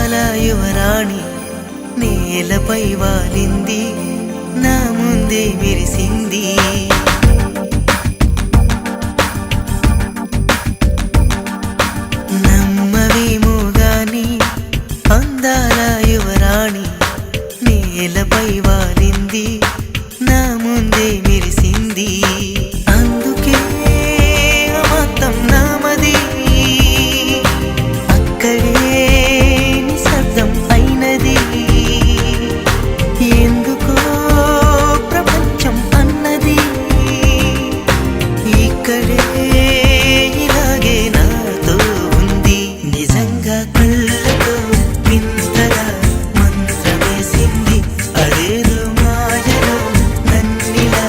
అందాల యువరాణి నేలపై వాలింది, నా ముందే మెరిసింది. నమ్మవేమో గాని అందాల యువరాణి నేలపై వాలింది, నా ముందే మెరిసింది. అందుకే మొత్తం నామది, అక్కడే నిశ్శబ్దం అయినది. ఎందుకో ప్రపంచం అన్నది ఇక్కడే ఇలాగే నాతో ఉంది. నిజంగా కళ్ళతో వింతగా మంత్రమేసింది, అదేదో మాయలో నన్నిలా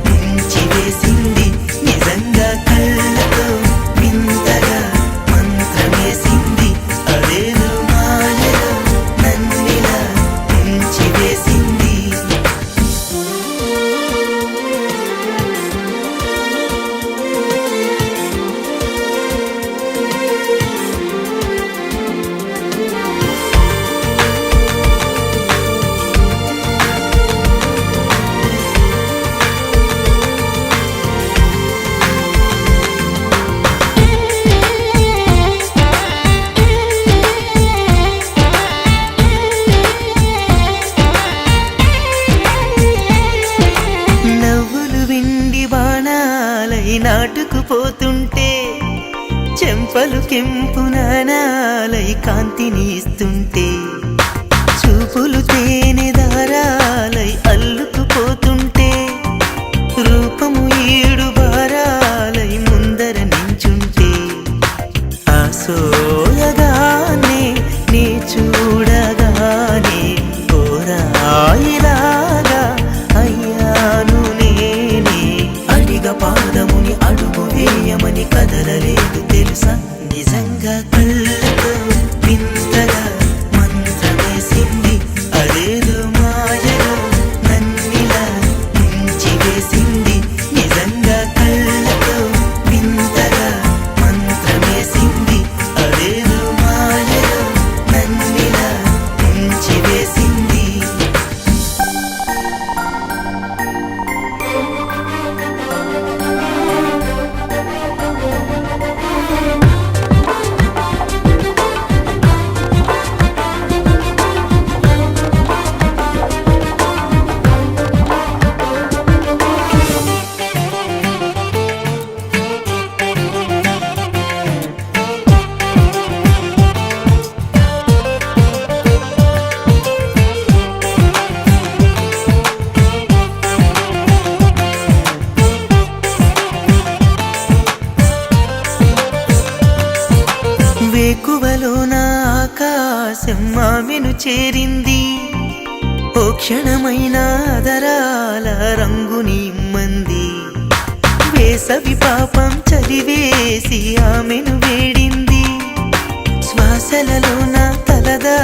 ముంచివేసింది. నిజంగా కళ్ళతో వింతగా మంత్రమేసింది, అదేదో మాయలో నన్నిలా ముంచివేసింది. నవ్వులు విండి బాణాలై నాటుకుపోతుంటే, చెంపలు కెంపు నాణాలై కాంతిని ఇస్తుంటే, చూపులు తేనె దారాలై అల్లుకుపోతుంటే, రూపము ఏడు బారాలై ముందర నించుంటే, ఆ సోయగానే నీ చూడగానే కోరాయిలాగా అయ్యాను నేనే. అడిగ పాదముని అడుగు వేయమని కదలలేదు తెలుసా. నిజంగా కళ్ళతో వింతగా మంత్రమేసింది, అదేదో మాయలో నన్నిలా ముంచివేసింది. నిజంగా కళ్ళతో వింతగా మంత్రమేసింది, అదేదో మాయలో నన్నిలా ముంచివేసింది. వేకువలో నా ఆకాశం ఆమెను చేరింది, ఓ క్షణమైన ఆదరాల రంగుని ఇమ్మంది. వేసవి పాపం చలివేసి ఆమెను వేడింది, శ్వాసలలో నా తలదా